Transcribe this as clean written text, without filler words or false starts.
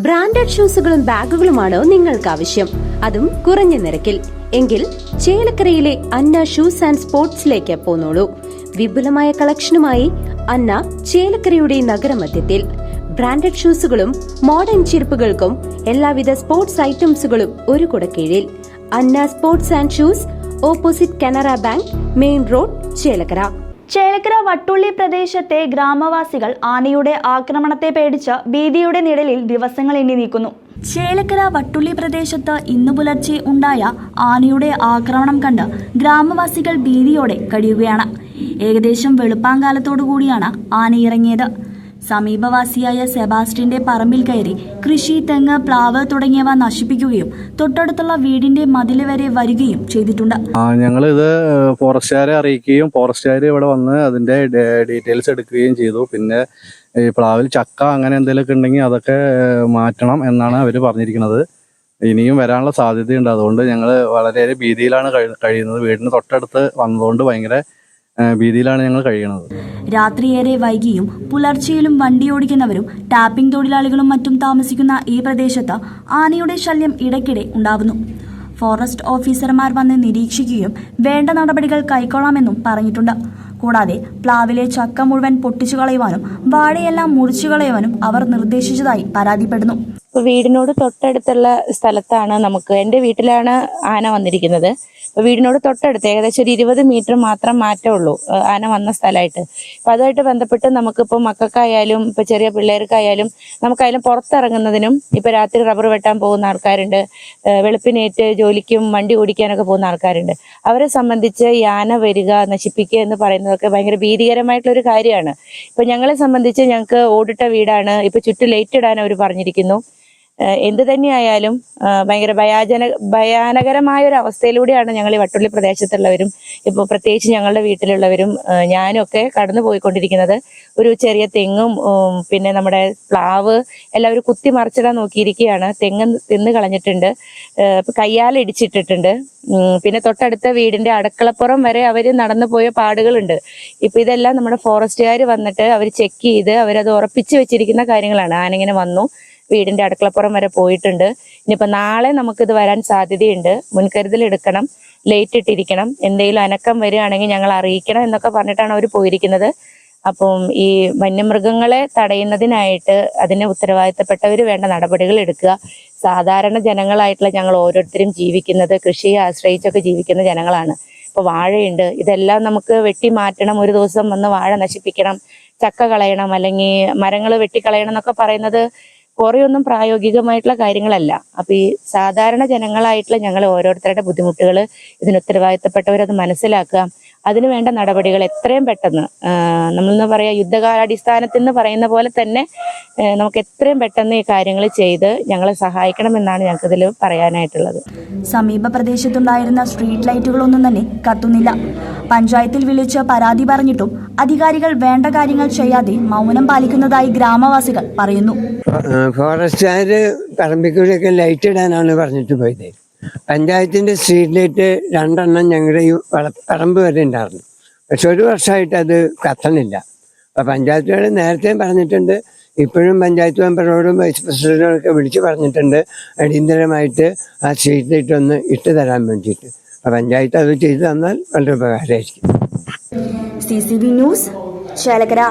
Branded ഷൂസുകളും ബാഗുകളുമാണോ നിങ്ങൾക്ക് ആവശ്യം? അതും കുറഞ്ഞ നിരക്കിൽ. എങ്കിൽ ചേലക്കരയിലെ അന്ന ഷൂസ് ആൻഡ് സ്പോർട്സിലേക്ക് പോന്നോളൂ. വിപുലമായ കളക്ഷനുമായി അന്ന ചേലക്കരയുടെ നഗരമധ്യത്തിൽ. ബ്രാൻഡഡ് ഷൂസുകളും മോഡേൺ ചെരുപ്പുകൾക്കും എല്ലാവിധ സ്പോർട്സ് ഐറ്റംസുകളും ഒരു കുടക്കീഴിൽ. Anna sports and shoes, opposite Canara bank, main road, Chelakkara. Chelakkara Vattulli പ്രദേശത്തെ ഗ്രാമവാസികൾ ആനയുടെ ആക്രമണത്തെ പേടിച്ച് ഭീതിയുടെ നിഴലിൽ ദിവസങ്ങൾ എണ്ണി നീക്കുന്നു. ചേലക്കര വട്ടുള്ളി പ്രദേശത്ത് ഇന്നു പുലർച്ചെ ഉണ്ടായ ആനയുടെ ആക്രമണം കണ്ട് ഗ്രാമവാസികൾ ഭീതിയോടെ കഴിയുകയാണ്. ഏകദേശം വെളുപ്പാങ്കാലത്തോടു കൂടിയാണ് ആന ഇറങ്ങിയത്. സമീപവാസിയായ സെബാസ്റ്റ്യന്റെ പറമ്പിൽ കയറി കൃഷി, തെങ്ങ്, പ്ലാവ് തുടങ്ങിയവ നശിപ്പിക്കുകയും തൊട്ടടുത്തുള്ള വീടിന്റെ മതില് വരെ വരികയും ചെയ്തിട്ടുണ്ട്. ഞങ്ങളിത് ഫോറസ്റ്റുകാരെ അറിയിക്കുകയും ഫോറസ്റ്റുകാർ ഇവിടെ വന്ന് അതിന്റെ ഡീറ്റെയിൽസ് എടുക്കുകയും ചെയ്തു. പിന്നെ ഈ പ്ലാവിൽ ചക്ക അങ്ങനെ എന്തെങ്കിലുമൊക്കെ ഉണ്ടെങ്കിൽ അതൊക്കെ മാറ്റണം എന്നാണ് അവർ പറഞ്ഞിരിക്കുന്നത്. ഇനിയും വരാനുള്ള സാധ്യതയുണ്ട്. അതുകൊണ്ട് ഞങ്ങൾ വളരെയേറെ ഭീതിയിലാണ് കഴിയുന്നത്. വീടിന് തൊട്ടടുത്ത് വന്നതുകൊണ്ട് ഭയങ്കര ഭീതിയിലാണ് ഞങ്ങൾ കഴിയുന്നത്. രാത്രിയേറെ വൈകിയും പുലർച്ചയിലും വണ്ടി ഓടിക്കുന്നവരും ടാപ്പിംഗ് തൊഴിലാളികളും മറ്റും താമസിക്കുന്ന ഈ പ്രദേശത്ത് ആനയുടെ ശല്യം ഇടയ്ക്കിടെ ഉണ്ടാവുന്നു. ഫോറസ്റ്റ് ഓഫീസർമാർ വന്ന് നിരീക്ഷിക്കുകയും വേണ്ട നടപടികൾ കൈക്കൊള്ളാമെന്നും പറഞ്ഞിട്ടുണ്ട്. കൂടാതെ പ്ലാവിലെ ചക്ക മുഴുവൻ പൊട്ടിച്ചു കളയുവാനും വാഴയെല്ലാം മുറിച്ചു കളയുവാനും അവർ നിർദ്ദേശിച്ചതായി പരാതിപ്പെടുന്നു. വീടിനോട് തൊട്ടടുത്തുള്ള സ്ഥലത്താണ് എൻ്റെ വീട്ടിലാണ് ആന വന്നിരിക്കുന്നത്. വീടിനോട് തൊട്ടടുത്ത് ഏകദേശം ഒരു 20 മീറ്റർ മാത്രം മാറ്റമുള്ളൂ ആന വന്ന സ്ഥലമായിട്ട്. അപ്പം അതുമായിട്ട് ബന്ധപ്പെട്ട് നമുക്കിപ്പോൾ മക്കൾക്കായാലും ഇപ്പം ചെറിയ പിള്ളേർക്കായാലും നമുക്കായാലും പുറത്തിറങ്ങുന്നതിനും ഇപ്പം രാത്രി റബ്ബർ വെട്ടാൻ പോകുന്ന ആൾക്കാരുണ്ട്, വെളുപ്പിനേറ്റ് ജോലിക്കും വണ്ടി ഓടിക്കാനൊക്കെ പോകുന്ന ആൾക്കാരുണ്ട്. അവരെ സംബന്ധിച്ച് ഈ ആന വരിക, നശിപ്പിക്കുക എന്ന് പറയുന്നതൊക്കെ ഭയങ്കര ഭീതികരമായിട്ടുള്ളൊരു കാര്യമാണ്. ഇപ്പം ഞങ്ങളെ സംബന്ധിച്ച് ഞങ്ങൾക്ക് ഓടിട്ട വീടാണ്. ഇപ്പം ചുറ്റും ലൈറ്റ് ഇടാൻ അവർ പറഞ്ഞിരിക്കുന്നു. എന്ത് തന്നെയായാലും ഭയങ്കര ഭയാനകരമായ ഒരു അവസ്ഥയിലൂടെയാണ് ഞങ്ങൾ ഈ വട്ടുള്ളി പ്രദേശത്തുള്ളവരും ഇപ്പോൾ പ്രത്യേകിച്ച് ഞങ്ങളുടെ വീട്ടിലുള്ളവരും ഞാനും ഒക്കെ കടന്നു പോയിക്കൊണ്ടിരിക്കുന്നത്. ഒരു ചെറിയ തെങ്ങും പിന്നെ നമ്മുടെ പ്ലാവ് എല്ലാവരും കുത്തി മറിച്ചിടാൻ നോക്കിയിരിക്കുകയാണ്. തെങ്ങ് തിന്ന് കളഞ്ഞിട്ടുണ്ട്, കയ്യാലിടിച്ചിട്ടിട്ടുണ്ട്. പിന്നെ തൊട്ടടുത്ത വീടിന്റെ അടുക്കളപ്പുറം വരെ അവർ നടന്നു പോയ പാടുകളുണ്ട്. ഇപ്പൊ ഇതെല്ലാം നമ്മുടെ ഫോറസ്റ്റുകാർ വന്നിട്ട് അവർ ചെക്ക് ചെയ്ത് അവരത് ഉറപ്പിച്ചു വെച്ചിരിക്കുന്ന കാര്യങ്ങളാണ്. ആനിങ്ങനെ വന്നു, വീടിന്റെ അടുക്കളപ്പുറം വരെ പോയിട്ടുണ്ട്. ഇനിയിപ്പോൾ നാളെ നമുക്കിത് വരാൻ സാധ്യതയുണ്ട്. മുൻകരുതൽ എടുക്കണം, ലൈറ്റ് ഇട്ടിരിക്കണം, എന്തെങ്കിലും അനക്കം വരികയാണെങ്കിൽ ഞങ്ങൾ അറിയിക്കണം എന്നൊക്കെ പറഞ്ഞിട്ടാണ് അവർ പോയിരിക്കുന്നത്. അപ്പം ഈ വന്യമൃഗങ്ങളെ തടയുന്നതിനായിട്ട് അതിന് ഉത്തരവാദിത്തപ്പെട്ടവർ വേണ്ട നടപടികൾ എടുക്കുക. സാധാരണ ജനങ്ങളായിട്ടുള്ള ഞങ്ങൾ ഓരോരുത്തരും ജീവിക്കുന്നത് കൃഷിയെ ആശ്രയിച്ചൊക്കെ ജീവിക്കുന്ന ജനങ്ങളാണ്. ഇപ്പോൾ വാഴയുണ്ട്, ഇതെല്ലാം നമുക്ക് വെട്ടി മാറ്റണം, ഒരു ദിവസം വന്ന് വാഴ നശിപ്പിക്കണം, ചക്ക കളയണം, അല്ലെങ്കിൽ മരങ്ങൾ വെട്ടിക്കളയണം എന്നൊക്കെ പറയുന്നത് കുറേയൊന്നും പ്രായോഗികമായിട്ടുള്ള കാര്യങ്ങളല്ല. അപ്പൊ ഈ സാധാരണ ജനങ്ങളായിട്ടുള്ള ഞങ്ങൾ ഓരോരുത്തരുടെ ബുദ്ധിമുട്ടുകൾ ഇതിന് ഉത്തരവാദിത്തപ്പെട്ടവരത് മനസ്സിലാക്കുക. അതിനു വേണ്ട നടപടികൾ എത്രയും പെട്ടെന്ന് നമ്മളെന്ന് പറയാ യുദ്ധകാലാടിസ്ഥാനത്തിൽ എന്ന് പറയുന്ന പോലെ തന്നെ നമുക്ക് എത്രയും പെട്ടെന്ന് ഈ കാര്യങ്ങൾ ചെയ്ത് ഞങ്ങളെ സഹായിക്കണമെന്നാണ് ഞങ്ങൾക്ക് ഇതിൽ പറയാനായിട്ടുള്ളത്. സമീപ പ്രദേശത്തുണ്ടായിരുന്ന സ്ട്രീറ്റ് ലൈറ്റുകളൊന്നും തന്നെ കത്തുന്നില്ല. പഞ്ചായത്തിൽ വിളിച്ച് പരാതി പറഞ്ഞിട്ടും അധികാരികൾ വേണ്ട കാര്യങ്ങൾ ചെയ്യാതെ മൗനം പാലിക്കുന്നതായി ഗ്രാമവാസികൾ പറയുന്നു. ഫോറസ്റ്റുകാര് പറമ്പിക്കൂടെയൊക്കെ ലൈറ്റ് ഇടാനാണ് പറഞ്ഞിട്ട് പോയത്. പഞ്ചായത്തിന്റെ സ്ട്രീറ്റ് ലൈറ്റ് 2 എണ്ണം ഞങ്ങളുടെ ഈ പറമ്പ് വരെ ഉണ്ടായിരുന്നു. പക്ഷെ 1 വർഷമായിട്ട് അത് കത്തണില്ല. അപ്പൊ പഞ്ചായത്തുകൾ നേരത്തെ പറഞ്ഞിട്ടുണ്ട്. ഇപ്പോഴും പഞ്ചായത്ത് മെമ്പറോടും വൈസ് പ്രസിഡന്റിനോടൊക്കെ വിളിച്ച് പറഞ്ഞിട്ടുണ്ട് അടിയന്തരമായിട്ട് ആ സ്ട്രീറ്റ് ലൈറ്റ് ഒന്ന് ഇട്ട് തരാൻ വേണ്ടിയിട്ട്. അപ്പൊ പഞ്ചായത്ത് അത് ചെയ്തു തന്നാൽ വളരെ ഉപകാരമായിരിക്കും. CCV news, Chelakkara.